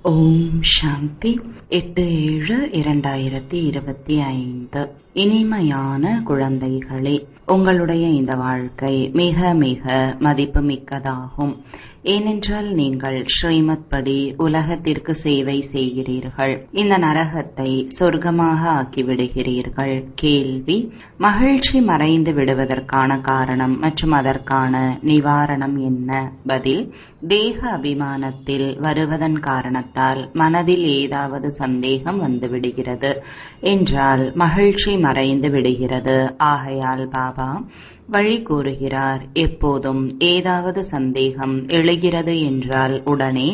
ஓம் சாந்தி 8/7/2025. இனிமையான குழந்தைகளே, உங்களுடைய இந்த வாழ்க்கை மிக மிக மதிப்புமிக்கதாகும். ஏனென்றால் நீங்கள் ஸ்ரீமத் படி உலகத்திற்கு சேவை செய்கிறீர்கள். இந்த நரகத்தை சொர்க்கமாக ஆக்கிவிடுகிறீர்கள். கேள்வி: மகிழ்ச்சி மறைந்து விடுவதற்கான காரணம் மற்றும் அதற்கான நிவாரணம் என்ன? பதில்: தேக அபிமானத்தில் வருவதன் காரணத்தால் மனதில் ஏதாவது சந்தேகம் வந்துவிடுகிறது என்றால் மகிழ்ச்சி மறைந்து விடுகிறது. ஆகையால் பாபா வழி கூறுகிறார். எப்போதும் ஏதாவது சந்தேகம் எழுகிறது என்றால் உடனே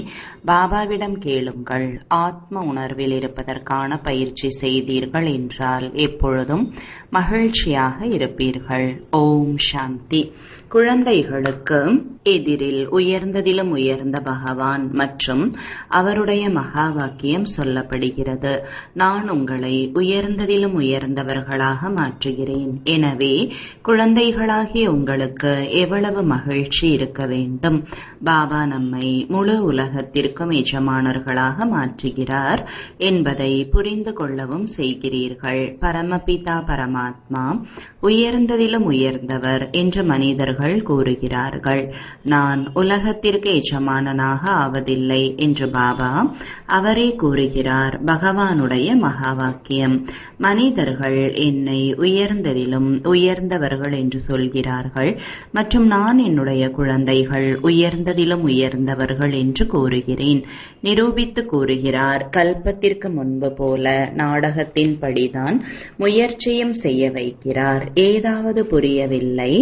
பாபாவிடம் கேளுங்கள். ஆத்ம உணர்வில் இருப்பதற்கான பயிற்சி செய்தீர்கள் என்றால் எப்பொழுதும் மகிழ்ச்சியாக இருப்பீர்கள். ஓம் சாந்தி. குழந்தைகளுக்கு எதிரில் உயர்ந்ததிலும் உயர்ந்த பகவான் மற்றும் அவருடைய மகா வாக்கியம் சொல்லப்படுகிறது. நான் உங்களை உயர்ந்ததிலும் உயர்ந்தவர்களாக மாற்றுகிறேன். எனவே குழந்தைகளாகிய உங்களுக்கு எவ்வளவு மகிழ்ச்சி இருக்க வேண்டும். பாபா நம்மை முழு உலகத்திற்கும் எஜமானர்களாக மாற்றுகிறார் என்பதை புரிந்து கொள்ளவும் செய்கிறீர்கள். பரமபிதா பரமாத்மா உயர்ந்ததிலும் உயர்ந்தவர் என்று மனிதர்கள் கூறுகிறார்கள். நான் உலகத்திற்கு எஜமானனாக ஆவதில்லை என்று பாபா அவரே கூறுகிறார். பகவானுடைய மகா வாக்கியம். மனிதர்கள் என்னை உயர்ந்ததிலும் உயர்ந்தவர்கள் என்று சொல்கிறார்கள் மற்றும் நான் என்னுடைய குழந்தைகள் உயர்ந்ததிலும் உயர்ந்தவர்கள் என்று கூறுகிறேன். நிரூபித்து கூறுகிறார். கல்பத்திற்கு முன்பு போல நாடகத்தின் படிதான் முயற்சியும் செய்ய வைக்கிறார். ஏதாவது புரியவில்லை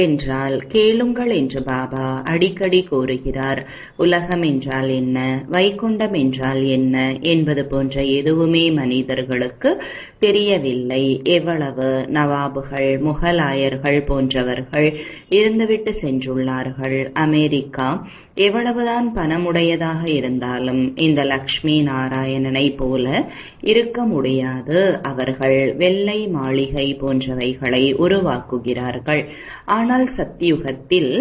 என்றால் கேளுங்கள் என்று பாபா அடிக்கடி கூறுகிறார். உலகம் என்றால் என்ன, வைகுண்டம் என்றால் என்ன என்பது போன்ற எதுவுமே மனிதர்களுக்கு தெரியவில்லை. எவ்வளவு நவாபுகள், முகலாயர்கள் போன்றவர்கள் இருந்துவிட்டு சென்றுள்ளார்கள். அமெரிக்கா எவ்வளவுதான் பணமுடையதாக இருந்தாலும் இந்த லக்ஷ்மி நாராயணனை போல இருக்க முடியாது. அவர்கள் வெள்ளை மாளிகை போன்றவைகளை உருவாக்குகிறார்கள். ஆனால் சத்தியுகத்தில்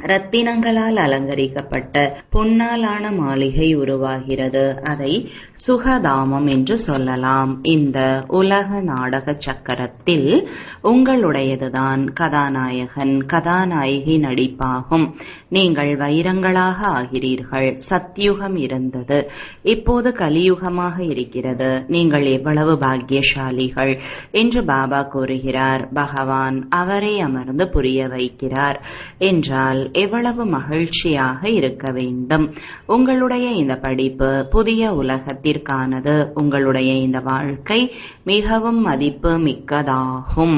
ரத்தினங்களால் அலங்கரிக்கப்பட்ட பொன்னாலான மாளிகை உருவாகிறது. அதை சுகதாமம் என்று சொல்லலாம். இந்த உலக நாடக சக்கரத்தில் உங்களுடையதுதான் கதாநாயகன் கதாநாயகி நடிப்பாகும். நீங்கள் வைரங்களாக ஆகிறீர்கள். சத்யுகம் இருந்தது, இப்போது கலியுகமாக இருக்கிறது. நீங்கள் எவ்வளவு பாக்கியசாலிகள் என்று பாபா கூறுகிறார். பகவான் அவரே அமர்ந்து புரிய வைக்கிறார் என்றால் எவ்வளவு மகிழ்ச்சியாக இருக்க வேண்டும். உங்களுடைய இந்த படிப்பு புதிய உலகத்திற்கானது. உங்களுடைய இந்த வாழ்க்கை மிகவும் மதிப்பு மிக்கதாகும்.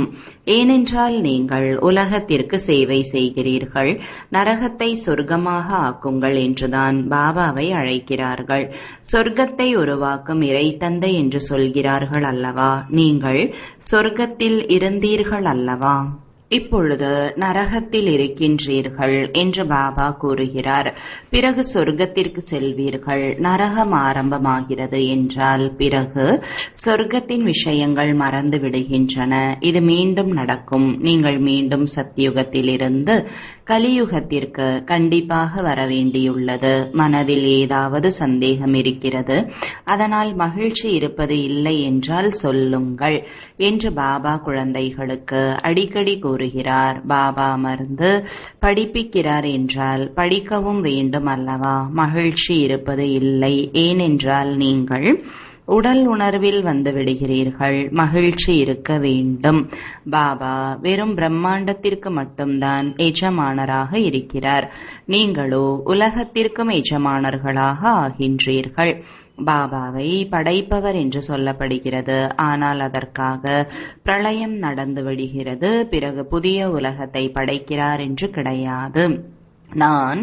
ஏனென்றால் நீங்கள் உலகத்திற்கு சேவை செய்கிறீர்கள். நரகத்தை சொர்க்கமாக ஆக்குங்கள் என்றுதான் பாபாவை அழைக்கிறார்கள். சொர்க்கத்தை உருவாக்கும் இறை தந்தை என்று சொல்கிறார்கள் அல்லவா? நீங்கள் சொர்க்கத்தில் இருந்தீர்கள் அல்லவா? இப்பொழுது நரகத்தில் இருக்கின்றீர்கள் என்று பாபா கூறுகிறார். பிறகு சொர்க்கத்திற்கு செல்வீர்கள். நரகம் ஆரம்பமாகிறது என்றால் பிறகு சொர்க்கத்தின் விஷயங்கள் மறந்து விடுகின்றன. இது மீண்டும் நடக்கும். நீங்கள் மீண்டும் சத்தியுகத்தில் இருந்து கலியுகத்திற்கு கண்டிப்பாக வர வேண்டியுள்ளது. மனதில் ஏதாவது சந்தேகம் இருக்கிறது, அதனால் மகிழ்ச்சி இருப்பது இல்லை என்றால் சொல்லுங்கள் என்று பாபா குழந்தைகளுக்கு அடிக்கடி கூறுகிறார். பாபா அமர்ந்து படிப்பிக்கிறார் என்றால் படிக்கவும் வேண்டும் அல்லவா? மகிழ்ச்சி இருப்பது இல்லை. ஏனென்றால் நீங்கள் உடல் உணர்வில் வந்து விடுகிறீர்கள். மகிழ்ச்சி இருக்க வேண்டும். பாபா வெறும் பிரம்மாண்டத்திற்கு மட்டும்தான் எஜமானராக இருக்கிறார். நீங்களோ உலகத்திற்கும் எஜமானர்களாக ஆகின்றீர்கள். பாபாவை படைப்பவர் என்று சொல்லப்படுகிறது. ஆனால் அதற்காக பிரளயம் நடந்து விடுகிறது. பிறகு புதிய உலகத்தை படைக்கிறார் என்று கிடையாது. நான்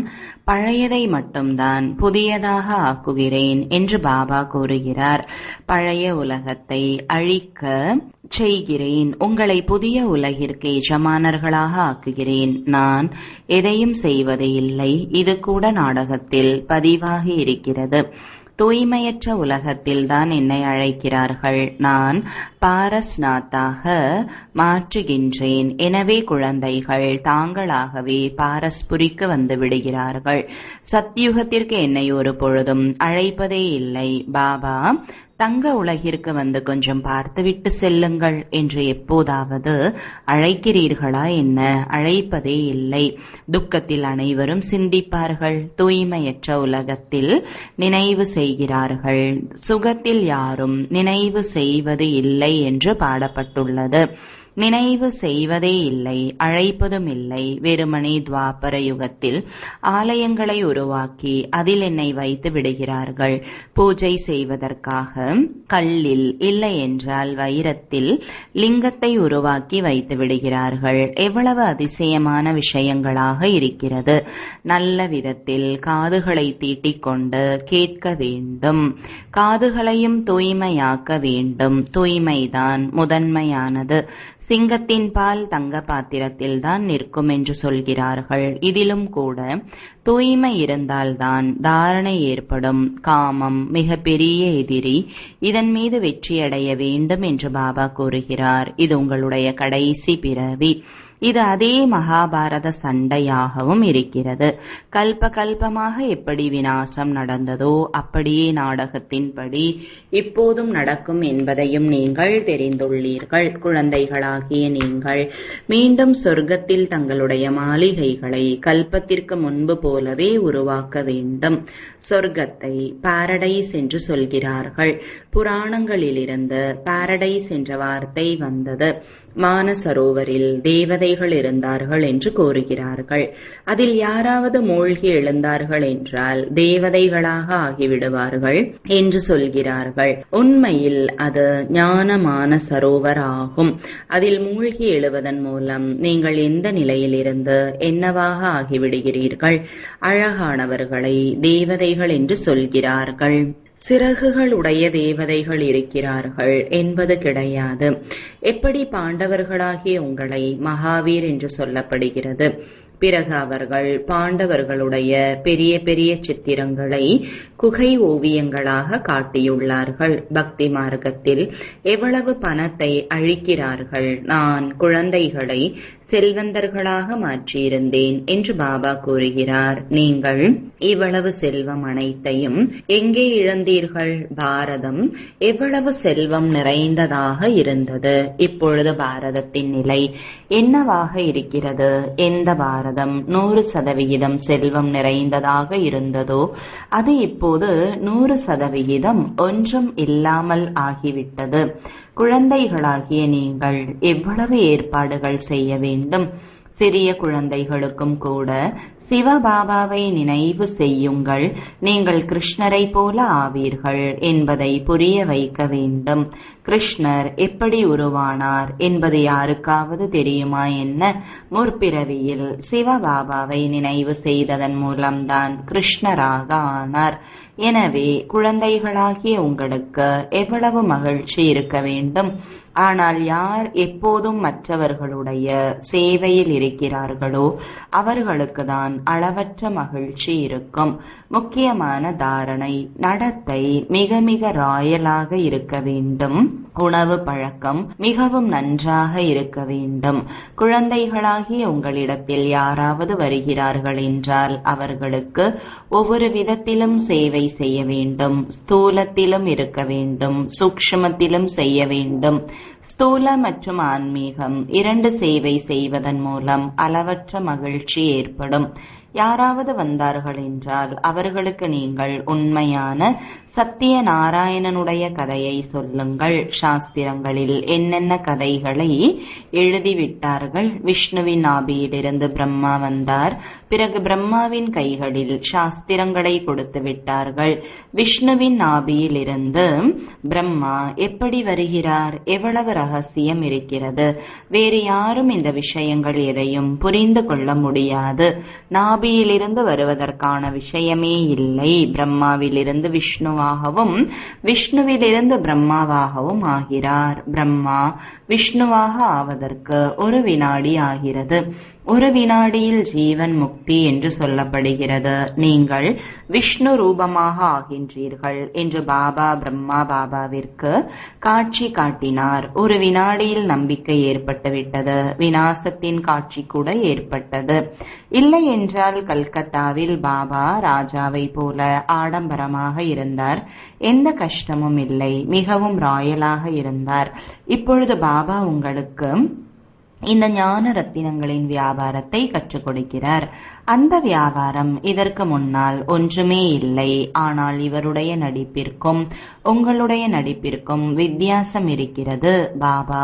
பழையதை மட்டும்தான் புதியதாக ஆக்குகிறேன் என்று பாபா கூறுகிறார். பழைய உலகத்தை அழிக்க செய்கிறேன். உங்களை புதிய உலகிற்கு எஜமானர்களாக ஆக்குகிறேன். நான் எதையும் செய்வது இல்லை. இது கூட நாடகத்தில் பதிவாகி இருக்கிறது. தூய்மையற்ற உலகத்தில் தான் என்னை அழைக்கிறார்கள். நான் பாரஸ்நாத்தாக மாற்றுகின்றேன். எனவே குழந்தைகள் தாங்களாகவே பாரஸ்புரிக்கு வந்து விடுகிறார்கள். சத்யுகத்திற்கு என்னை ஒரு பொழுதும் அழைப்பதே இல்லை. பாபா, தங்க உலகிற்கு வந்து கொஞ்சம் பார்த்துவிட்டு செல்லுங்கள் என்று எப்போதாவது அழைக்கிறீர்களா என்ன? அழைப்பதே இல்லை. துக்கத்தில் அனைவரும் சிந்திப்பார்கள். தூய்மையற்ற உலகத்தில் நினைவு செய்கிறார்கள். சுகத்தில் யாரும் நினைவு செய்வது இல்லை என்று பாடப்பட்டுள்ளது. நினைவு செய்வதே இல்லை, அழைப்பதும் இல்லை. வெறுமனே துவாபர யுகத்தில் ஆலயங்களை உருவாக்கி அதில் என்னை வைத்து விடுகிறார்கள். பூஜை செய்வதற்காக கல்லில் இல்லை என்றால் வைரத்தில் லிங்கத்தை உருவாக்கி வைத்து விடுகிறார்கள். எவ்வளவு அதிசயமான விஷயங்களாக இருக்கிறது. நல்ல விதத்தில் காதுகளை தீட்டிக் கொண்டு கேட்க வேண்டும். காதுகளையும் தூய்மையாக்க வேண்டும். தூய்மைதான் முதன்மையானது. சிங்கத்தின் பால் தங்க பாத்திரத்தில் தான் நிற்கும் என்று சொல்கிறார்கள். இதிலும் கூட தூய்மை இருந்தால்தான் தாரணை ஏற்படும். காமம் மிக பெரிய எதிரி. இதன் மீது வெற்றியடைய வேண்டும் என்று பாபா கூறுகிறார். இது உங்களுடைய கடைசி பிறவி. இது அதே மகாபாரத சண்டையாகவும் இருக்கிறது. கல்ப கல்பமாக எப்படி விநாசம் நடந்ததோ அப்படியே நாடகத்தின்படி இப்போதும் நடக்கும் என்பதையும் நீங்கள் தெரிந்துள்ளீர்கள். குழந்தைகளாகிய நீங்கள் மீண்டும் சொர்க்கத்தில் தங்களுடைய மாளிகைகளை கல்பத்திற்கு முன்பு போலவே உருவாக்க வேண்டும். சொர்க்கத்தை பாரடைஸ் என்று சொல்கிறார்கள். புராணங்களிலிருந்து பாரடைஸ் என்ற வார்த்தை வந்தது. மானசரோவரில் தேவதைகள் இருந்தார்கள் என்று கூறுகிறார்கள். அதில் யாராவது மூழ்கி எழுந்தார்கள் என்றால் தேவதைகளாக ஆகிவிடுவார்கள் என்று சொல்கிறார்கள். உண்மையில் அது ஞான மானசரோவர் ஆகும். அதில் மூழ்கி எழுவதன் மூலம் நீங்கள் எந்த நிலையிலிருந்து என்னவாக ஆகிவிடுகிறீர்கள்? அழகானவர்களை தேவதைகள் என்று சொல்கிறார்கள். சிறகுகளுடைய தேவதைகள் இருக்கிறார்கள் என்பது கிடையாது. எப்படி பாண்டவர்களாகிய உங்களை மகாவீர் என்று சொல்லப்படுகிறது. பிறகு அவர்கள் பாண்டவர்களுடைய பெரிய பெரிய சித்திரங்களை குகை ஓவியங்களாக காட்டியுள்ளார்கள். பக்தி மார்க்கத்தில் எவ்வளவு பணத்தை அழிக்கிறார்கள். நான் குழந்தைகளை செல்வந்தர்களாக மாற்றியிருந்தேன் என்று பாபா கூறுகிறார். நீங்கள் இவ்வளவு செல்வம் அனைத்தையும் எங்கே இழந்தீர்கள்? பாரதம் எவ்வளவு செல்வம் நிறைந்ததாக இருந்தது. இப்பொழுது பாரதத்தின் நிலை என்னவாக இருக்கிறது? எந்த பாரதம் 100% செல்வம் நிறைந்ததாக இருந்ததோ அது இப்போது 100% ஒன்றும் இல்லாமல் ஆகிவிட்டது. குழந்தைகளாகிய நீங்கள் எவ்வளவு ஏற்பாடுகள் செய்ய வேண்டும். சிறிய குழந்தைகளுக்கும் கூட சிவபாபாவை நினைவு செய்யுங்கள், நீங்கள் கிருஷ்ணரை போல ஆவீர்கள் என்பதை புரிய வைக்க வேண்டும். கிருஷ்ணர் எப்படி உருவானார் என்பது யாருக்காவது தெரியுமா என்ன? முற்பிறவியில் சிவபாபாவை நினைவு செய்ததன் மூலம்தான் கிருஷ்ணராக ஆனார். எனவே குழந்தைகளாகிய உங்களுக்கு எவ்வளவு மகிழ்ச்சி இருக்க வேண்டும். ஆனால் யார் எப்போதும் மற்றவர்களுடைய சேவையில் இருக்கிறார்களோ அவர்களுக்கு தான் அளவற்ற மகிழ்ச்சி இருக்கும். முக்கியமான தாரணை, நடத்தை மிக மிக ராயலாக இருக்க வேண்டும். உணவு பழக்கம் மிகவும் நன்றாக இருக்க வேண்டும். குழந்தைகளாகிய உங்களிடத்தில் யாராவது வருகிறார்கள் என்றால் அவர்களுக்கு ஒவ்வொரு விதத்திலும் சேவை செய்ய வேண்டும். ஸ்தூலத்திலும் இருக்க வேண்டும், சூக்ஷ்மத்திலும் செய்ய வேண்டும். ஸ்தூல மற்றும் ஆன்மீகம் இரண்டு சேவை செய்வதன் மூலம் அளவற்ற மகிழ்ச்சி ஏற்படும். யாராவது வந்தார்கள் என்றால் அவர்களுக்கு நீங்கள் உண்மையான சத்திய நாராயணனுடைய கதையை சொல்லுங்கள். சாஸ்திரங்களில் என்னென்ன கதைகளை எழுதிவிட்டார்கள். விஷ்ணுவின் நாபியிலிருந்து பிரம்மா வந்தார். பிறகு பிரம்மாவின் கைகளில் சாஸ்திரங்களை கொடுத்து விட்டார்கள். விஷ்ணுவின் நாபியில் இருந்து பிரம்மா எப்படி வருகிறார்? எவ்வளவு ரகசியம் இருக்கிறது. வேறு யாரும் இந்த விஷயங்கள் எதையும் புரிந்து கொள்ள முடியாது. நாபியிலிருந்து வருவதற்கான விஷயமே இல்லை. பிரம்மாவிலிருந்து விஷ்ணுவாகவும் விஷ்ணுவிலிருந்து பிரம்மாவாகவும் ஆகிறார். பிரம்மா விஷ்ணுவாக ஆவதற்கு ஒரு வினாடி ஆகிறது. ஒரு வினாடியில் ஜீவன் முக்தி என்று சொல்லப்படுகிறது. நீங்கள் விஷ்ணு ரூபமாக ஆகின்றீர்கள் என்று பாபா பிரம்மா பாபாவிற்கு காட்சி காட்டினார். ஒரு வினாடியில் நம்பிக்கை ஏற்பட்டுவிட்டது. விநாசத்தின் காட்சி கூட ஏற்பட்டது. இல்லை என்றால் கல்கத்தாவில் பாபா ராஜாவை போல ஆடம்பரமாக இருந்தார். எந்த கஷ்டமும் இல்லை. மிகவும் ராயலாக இருந்தார். இப்பொழுது பாபா உங்களுக்கு இந்த ஞான ரத்தினங்களின் வியாபாரத்தை கற்றுக் கொடுக்கிறார். அந்த வியாபாரம் இதற்கு முன்னால் ஒன்றுமே இல்லை. ஆனால் இவருடைய நடிப்பிற்கும் உங்களுடைய நடிப்பிற்கும் வித்தியாசம் இருக்கிறது. பாபா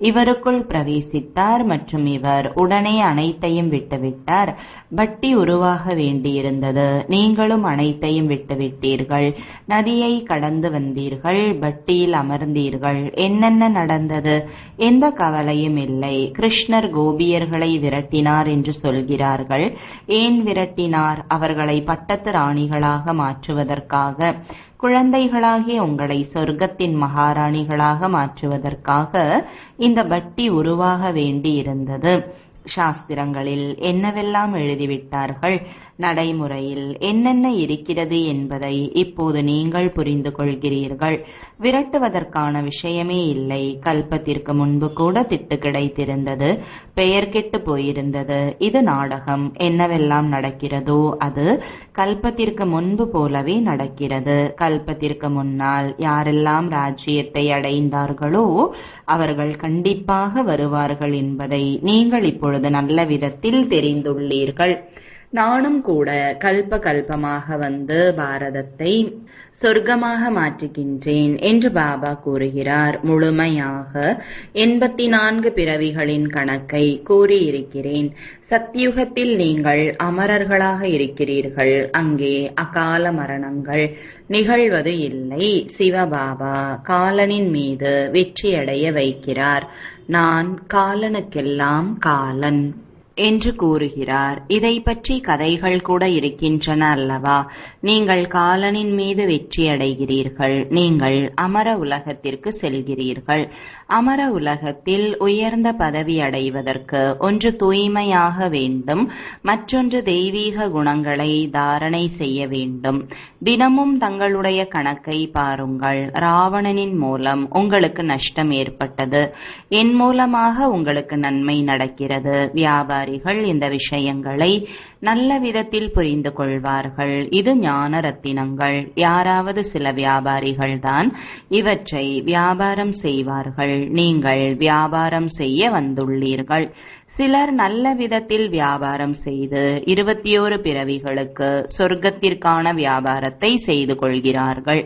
இவருக்குள் பிரவேசித்தார் மற்றும் இவர் உடனே அனைத்தையும் விட்டுவிட்டார். பட்டி உருவாக வேண்டியிருந்தது. நீங்களும் அனைத்தையும் விட்டுவிட்டீர்கள். நதியை கடந்து வந்தீர்கள். பட்டியில் அமர்ந்தீர்கள். என்னென்ன நடந்தது? எந்த கவலையும் இல்லை. கிருஷ்ணர் கோபியர்களை விரட்டினார் என்று சொல்கிறார்கள். ஏன் விரட்டினார்? அவர்களை பட்டத்து ராணிகளாக மாற்றுவதற்காக. குழந்தைகளாகிய உங்களை சொர்க்கத்தின் மகாராணிகளாக மாற்றுவதற்காக இந்த பட்டி உருவாக வேண்டியிருந்தது. சாஸ்திரங்களில் என்னவெல்லாம் எழுதிவிட்டார்கள், நடைமுறையில் என்னென்ன இருக்கிறது என்பதை இப்போது நீங்கள் புரிந்து கொள்கிறீர்கள். விரட்டுவதற்கான விஷயமே இல்லை. கல்பத்திற்கு முன்பு கூட திட்டு கிடைத்திருந்தது. பெயர் கெட்டு போயிருந்தது. இது நாடகம். என்னவெல்லாம் நடக்கிறதோ அது கல்பத்திற்கு முன்பு போலவே நடக்கிறது. கல்பத்திற்கு முன்னால் யாரெல்லாம் ராஜ்யத்தை அடைந்தார்களோ அவர்கள் கண்டிப்பாக வருவார்கள் என்பதை நீங்கள் இப்பொழுது நல்ல விதத்தில் தெரிந்துள்ளீர்கள். நானும் கூட கல்ப கல்பமாக வந்து பாரதத்தை சொர்க்கமாக மாற்றுகின்றேன் என்று பாபா கூறுகிறார். முழுமையாக 84 பிறவிகளின் கணக்கை கூறியிருக்கிறேன். சத்யுகத்தில் நீங்கள் அமரர்களாக இருக்கிறீர்கள். அங்கே அகால மரணங்கள் நிகழ்வது இல்லை. சிவபாபா காலனின் மீது வெற்றியடைய வைக்கிறார். நான் காலனுக்கெல்லாம் காலன் என்று கூறுகிறார். இதை பற்றி கதைகள் கூட இருக்கின்றன அல்லவா? நீங்கள் காலனின் மீது வெற்றி அடைகிறீர்கள். நீங்கள் அமர உலகத்திற்கு செல்கிறீர்கள். அமர உலகத்தில் உயர்ந்த பதவி அடைவதற்கு ஒன்று தூய்மையாக வேண்டும், மற்றொன்று தெய்வீக குணங்களை தாரணை செய்ய வேண்டும். தினமும் தங்களுடைய கணக்கை பாருங்கள். ராவணனின் மூலம் உங்களுக்கு நஷ்டம் ஏற்பட்டது. என் மூலமாக உங்களுக்கு நன்மை நடக்கிறது. வியாபாரிகள் இந்த விஷயங்களை நல்ல விதத்தில் புரிந்து கொள்வார்கள். இது ஞான ரத்தினங்கள். யாராவது சில வியாபாரிகள் தான் இவற்றை வியாபாரம் செய்வார்கள். நீங்கள் வியாபாரம் செய்ய வந்துள்ளீர்கள். சிலர் நல்ல விதத்தில் வியாபாரம் செய்து 21 பிறவிகளுக்கு சொர்க்கத்திற்கான வியாபாரத்தை செய்து கொள்கிறார்கள்.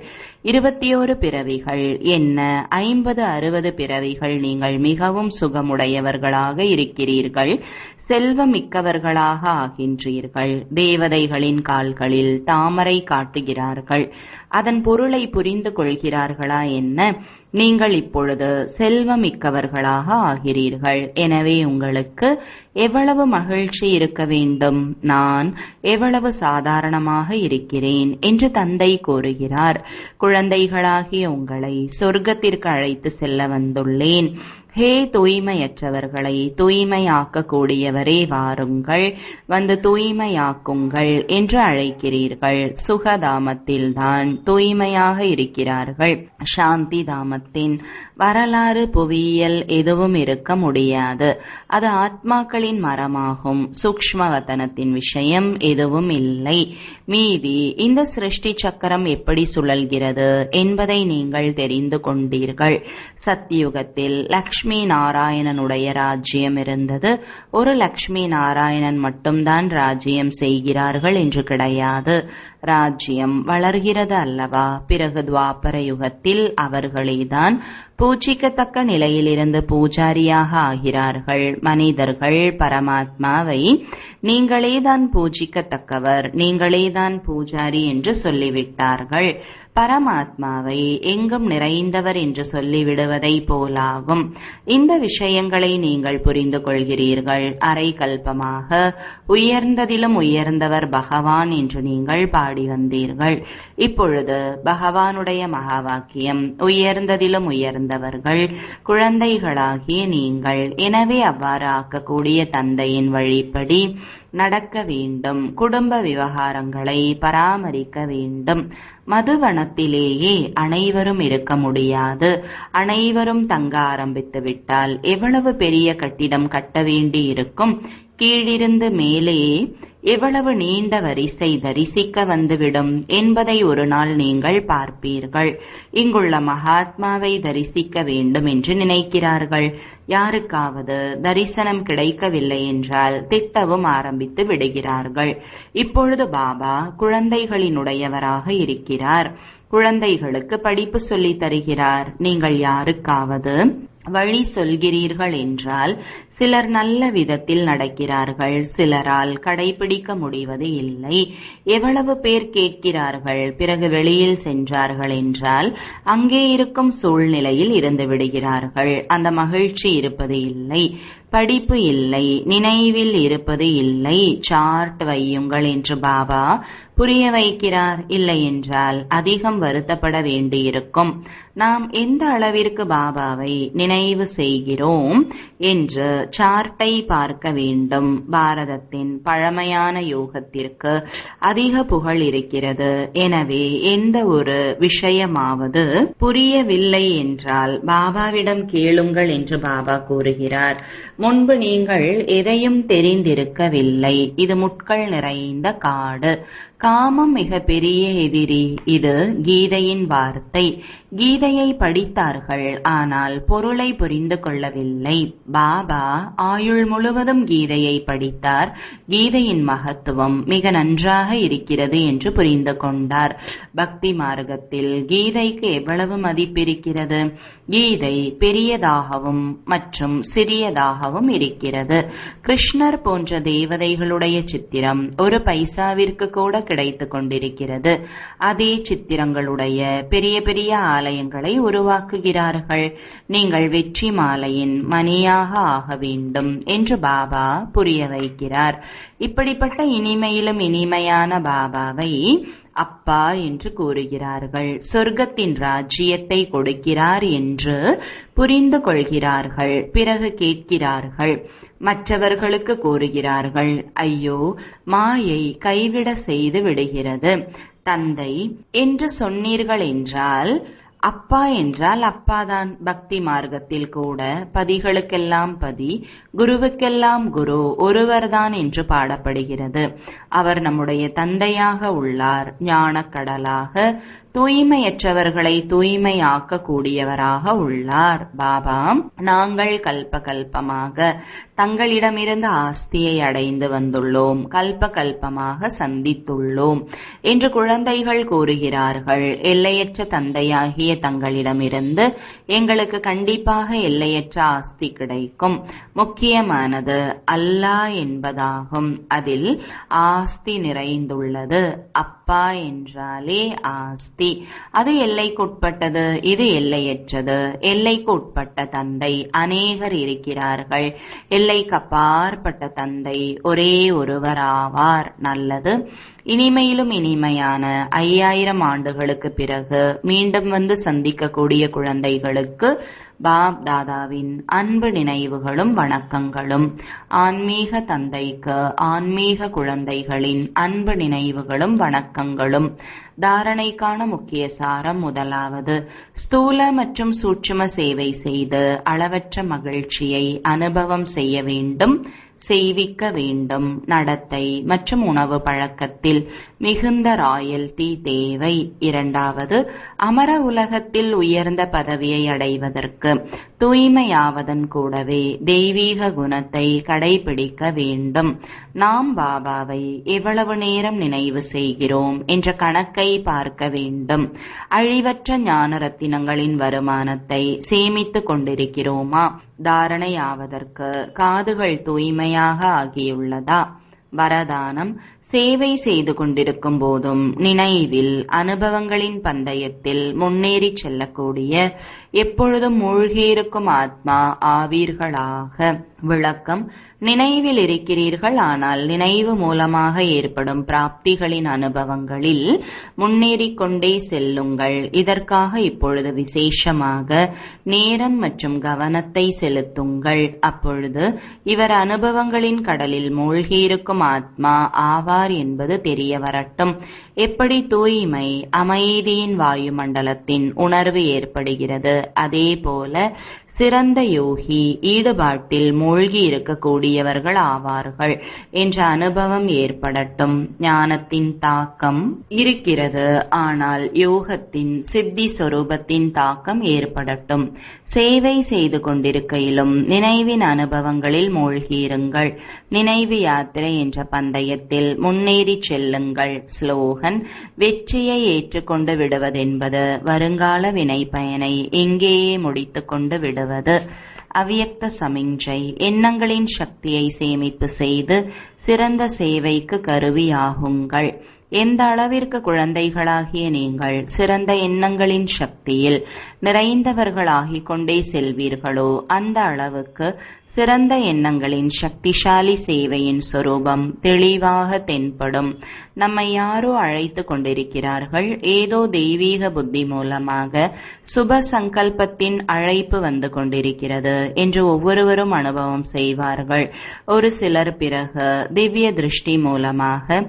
21 பிறவிகள் என்ன? 50-60 பிறவிகள் நீங்கள் மிகவும் சுகமுடையவர்களாக இருக்கிறீர்கள். செல்வமிக்கவர்களாக ஆகின்றீர்கள். தேவதைகளின் கால்களில் தாமரை காட்டுகிறார்கள். அதன் பொருளை புரிந்து கொள்கிறார்களா என்ன? நீங்கள் இப்பொழுது செல்வமிக்கவர்களாக ஆகிறீர்கள். எனவே உங்களுக்கு எவ்வளவு மகிழ்ச்சி இருக்க வேண்டும். நான் எவ்வளவு சாதாரணமாக இருக்கிறேன் என்று தந்தை கூறுகிறார். குழந்தைகளாகிய உங்களை சொர்க்கத்திற்கு அழைத்து செல்ல வந்துள்ளேன். ஹே தூய்மையற்றவர்களை தூய்மையாக்க கூடியவரே, வாருங்கள், வந்து தூய்மையாக்குங்கள் என்று அழைக்கிறீர்கள். சுகதாமத்தில்தான் தூய்மையாக இருக்கிறார்கள். சாந்தி தாமத்தின் வரலாறு புவியியல் எதுவும் இருக்க முடியாது. அது ஆத்மாக்களின் மரமாகும். சூக்ஷ்மவதனத்தின் விஷயம் எதுவும் இல்லை. மீதி இந்த சிருஷ்டி சக்கரம் எப்படி சுழல்கிறது என்பதை நீங்கள் தெரிந்து கொண்டீர்கள். சத்தியுகத்தில் லக்ஷ்மி நாராயணனுடைய ராஜ்யம் இருந்தது. ஒரு லக்ஷ்மி நாராயணன் மட்டும்தான் ராஜ்யம் செய்கிறார்கள் என்று கிடையாது. ராஜ்யம் வளர்கிறது அல்லவா? பிறகு துவாபர யுகத்தில் அவர்களேதான் பூஜிக்கத்தக்க நிலையிலிருந்து பூஜாரியாக ஆகிறார்கள். மனிதர்கள் பரமாத்மாவை நீங்களேதான் பூஜிக்கத்தக்கவர், நீங்களேதான் பூஜாரி என்று சொல்லிவிட்டார்கள். பரமாத்மாவை எங்கும் நிறைந்தவர் என்று சொல்லிவிடுவதை போலாகும். இந்த விஷயங்களை நீங்கள் புரிந்து கொள்கிறீர்கள். அரை கல்பமாக உயர்ந்ததிலும் உயர்ந்தவர் பகவான் என்று நீங்கள் பாடி வந்தீர்கள். இப்பொழுது பகவானுடைய மகா வாக்கியம், உயர்ந்ததிலும் உயர்ந்தவர்கள் குழந்தைகளாகிய நீங்கள். எனவே அவ்வாறு ஆக்கக்கூடிய தந்தையின் வழிப்படி நடக்க வேண்டும். குடும்ப விவகாரங்களை பராமரிக்க வேண்டும். மதுவனத்திலேயே அனைவரும் இருக்க முடியாது. அனைவரும் தங்க ஆரம்பித்து விட்டால் எவ்வளவு பெரிய கட்டிடம் கட்ட வேண்டி இருக்கும். கீழிருந்து மேலே எவ்வளவு நீண்ட வரிசை தரிசிக்க வந்துவிடும் என்பதை ஒரு நாள் நீங்கள் பார்ப்பீர்கள். இங்குள்ள மகாத்மாவை தரிசிக்க வேண்டும் என்று நினைக்கிறார்கள். யாருக்காவது தரிசனம் கிடைக்கவில்லை என்றால் திட்டவும் ஆரம்பித்து விடுகிறார்கள். இப்பொழுது பாபா குழந்தைகளினுடையவராக இருக்கிறார். குழந்தைகளுக்கு படிப்பு சொல்லித் தருகிறார். நீங்கள் யாருக்காவது வழி சொல்கிறீர்கள் என்றால் சிலர் நல்ல விதத்தில் நடக்கிறார்கள், சிலரால் கடைபிடிக்க முடிவது இல்லை. எவ்வளவு பேர் கேட்கிறார்கள், பிறகு வெளியில் சென்றார்கள் என்றால் அங்கே இருக்கும் சூழ்நிலையில் இருந்து விடுகிறார்கள். அந்த மகிழ்ச்சி இருப்பது இல்லை, படிப்பு இல்லை, நினைவில் இருப்பது இல்லை. சார்ட் வையுங்கள் என்று பாபா புரிய வைக்கிறார். இல்லை என்றால் அதிகம் வருத்தப்பட வேண்டியிருக்கும். நாம் எந்த அளவிற்கு பாபாவை நினைவு செய்கிறோம் என்று சார்ட்டை பார்க்க வேண்டும். பாரதத்தின் பழமையான யோகத்திற்கு அதிக புகழ் இருக்கிறது. எனவே எந்த ஒரு விஷயமாவது புரியவில்லை என்றால் பாபாவிடம் கேளுங்கள் என்று பாபா கூறுகிறார். முன்பு நீங்கள் எதையும் தெரிந்திருக்கவில்லை. இது முட்கள் நிறைந்த காடு. காமம் மிக பெரிய எதிரி. இது கீதையின் வார்த்தை. கீதையை படித்தார்கள், ஆனால் பொருளை புரிந்து கொள்ளவில்லை. பாபா ஆயுள் முழுவதும் கீதையை படித்தார். கீதையின் மகத்துவம் மிக நன்றாக இருக்கிறது என்று புரிந்து கொண்டார். பக்தி மார்க்கத்தில் கீதைக்கு எவ்வளவு மதிப்பிருக்கிறது. கீதை பெரியதாகவும் மற்றும் சிறியதாகவும் இருக்கிறது. கிருஷ்ணர் போன்ற தேவதைகளுடைய சித்திரம் ஒரு பைசாவிற்கு கூட கிடைத்துக் கொண்டிருக்கிறது. அதே சித்திரங்களுடைய பெரிய பெரிய ஆலயங்களை உருவாக்குகிறார்கள். நீங்கள் வெற்றி மாலையின் மணியாக ஆக வேண்டும் என்று பாபா புரிய வைக்கிறார். இப்படிப்பட்ட இனிமையிலும் இனிமையான பாபாவை அப்பா என்று கூறுகிறார்கள். சொர்க்கத்தின் ராஜ்யத்தை கொடுக்கிறார் என்று புரிந்து கொள்கிறார்கள். பிறகு கேட்கிறார்கள், மற்றவர்களுக்கு கூறுகிறார்கள், ஐயோ, மாயை கைவிட செய்து விடுகிறது. தந்தை என்று சொன்னீர்கள் என்றால் அப்பா என்றால் அப்பாதான். பக்தி மார்க்கத்தில் கூட பதிகளுக்கெல்லாம் பதி, குருவுக்கெல்லாம் குரு ஒருவர்தான் என்று பாடப்படுகிறது. அவர் நம்முடைய தந்தையாக உள்ளார். ஞானக்கடலாக தூய்மையற்றவர்களை தூய்மையாக்க கூடியவராக உள்ளார். பாபா நாங்கள் கல்ப கல்பமாக தங்களிடமிருந்து ஆஸ்தியை அடைந்து வந்துள்ளோம், கல்ப கல்பமாக சந்தித்துள்ளோம் என்று குழந்தைகள் கூறுகிறார்கள். எல்லையற்ற தந்தையாகிய தங்களிடமிருந்து எங்களுக்கு கண்டிப்பாக எல்லையற்ற ஆஸ்தி கிடைக்கும். முக்கியமானது அல்லாஹ் என்பதாகும். அதில் ஆஸ்தி நிறைந்துள்ளது. அப்பா என்றாலே ஆஸ்தி. அது எல்லைக்குட்பட்டது, இது எல்லையற்றது. எல்லைக்கு உட்பட்ட தந்தை அநேகர் இருக்கிறார்கள். எல்லைக்கு அப்பாற்பட்ட தந்தை ஒரே ஒருவராவார். நல்லது. இனிமையிலும் இனிமையான 5000 ஆண்டுகளுக்கு பிறகு மீண்டும் வந்து சந்திக்கக்கூடிய குழந்தைகளுக்கு பாப் தாதாவின் அன்பு நினைவுகளும் வணக்கங்களும். ஆன்மீக தந்தைக்கு ஆன்மீக குழந்தைகளின் அன்பு நினைவுகளும் வணக்கங்களும். தாரணைக்கான முக்கிய சாரம். முதலாவது, ஸ்தூல மற்றும் சூட்சும சேவை செய்து அளவற்ற மகிழ்ச்சியை அனுபவம் செய்ய வேண்டும், செய்விக்க வேண்டும். நடத்தை மற்றும் உணவு பழக்கத்தில் மிகுந்த ராயல்டி தேவை. இரண்டாவது, அமர உலகத்தில் உயர்ந்த பதவியை அடைவதற்கு தூய்மையாவதன் கூடவே தெய்வீக குணத்தை கடைபிடிக்க வேண்டும். நாம் பாபாவை எவ்வளவு நேரம் நினைவு செய்கிறோம் என்ற கணக்கை பார்க்க வேண்டும். அழிவற்ற ஞான ரத்தினங்களின் வருமானத்தை சேமித்துக் கொண்டிருக்கிறோமா? தாரணையாவதற்கு காதுகள் தூய்மையாக ஆகியுள்ளதா? வரதானம். சேவை செய்து கொண்டிருக்கும் போதும் நினைவில் அனுபவங்களின் பந்தயத்தில் முன்னேறிச் செல்லக்கூடிய எப்பொழுதும் மூழ்கியிருக்கும் ஆத்மா ஆவீர்களாக. விளக்கம்: நினைவில் இருக்கிறீர்கள், ஆனால் நினைவு மூலமாக ஏற்படும் பிராப்திகளின் அனுபவங்களில் முன்னேறிக் கொண்டே செல்லுங்கள். இதற்காக இப்பொழுது விசேஷமாக நேரம் மற்றும் கவனத்தை செலுத்துங்கள். அப்பொழுது இவர் அனுபவங்களின் கடலில் மூழ்கியிருக்கும் ஆத்மா ஆவார் என்பது தெரிய வரட்டும். எப்படி தூய்மை, அமைதியின் வாயுமண்டலத்தின் உணர்வு ஏற்படுகிறது, அதே போல சிறந்த யோகி ஈடுபாட்டில் மூழ்கி இருக்கக்கூடியவர்கள் ஆவார்கள் என்ற அனுபவம் ஏற்படட்டும். ஞானத்தின் தாக்கம் இருக்கிறது, ஆனால் யோகத்தின் சித்தி சொரூபத்தின் தாக்கம் ஏற்படட்டும். சேவை செய்து கொண்டிருக்கையிலும் நினைவின் அனுபவங்களில் மூழ்கியிருங்கள். நினைவு யாத்திரை என்ற பந்தயத்தில் முன்னேறிச் செல்லுங்கள். ஸ்லோகன்: வெற்றியை ஏற்றுக்கொண்டு விடுவதென்பது வருங்கால வினை பயனை இங்கேயே முடித்துக் கொண்டு விடுவது. அவ்யக்த சமிஞ்சை: எண்ணங்களின் சக்தியை சேமிப்பு செய்து சிறந்த சேவைக்கு கருவியாகுங்கள். எந்த அளவிற்கு குழந்தைகளாகிய நீங்கள் சிறந்த எண்ணங்களின் சக்தியில் நிறைந்தவர்களாகிக் கொண்டே செல்வீர்களோ, அந்த அளவுக்கு சிறந்த எண்ணங்களின் சக்திசாலி சேவையின் சொரூபம் தெளிவாக தென்படும். நம்மை யாரோ அழைத்து கொண்டிருக்கிறார்கள். ஏதோ தெய்வீக புத்தி மூலமாக சுப சங்கல்பத்தின் அழைப்பு வந்து கொண்டிருக்கிறது என்று ஒவ்வொருவரும் அனுபவம் செய்வார்கள். ஒரு சிலர் பிறகு திவ்ய திருஷ்டி மூலமாக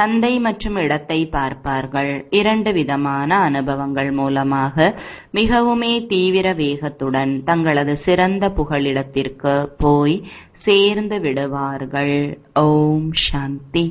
தந்தை மற்றும் இடத்தை பார்ப்பார்கள். இரண்டு விதமான அனுபவங்கள் மூலமாக மிகவுமே தீவிர வேகத்துடன் தங்களது சிறந்த புகலிடத்திற்கு போய் சேர்ந்து விடுவார்கள். ஓம் சாந்தி.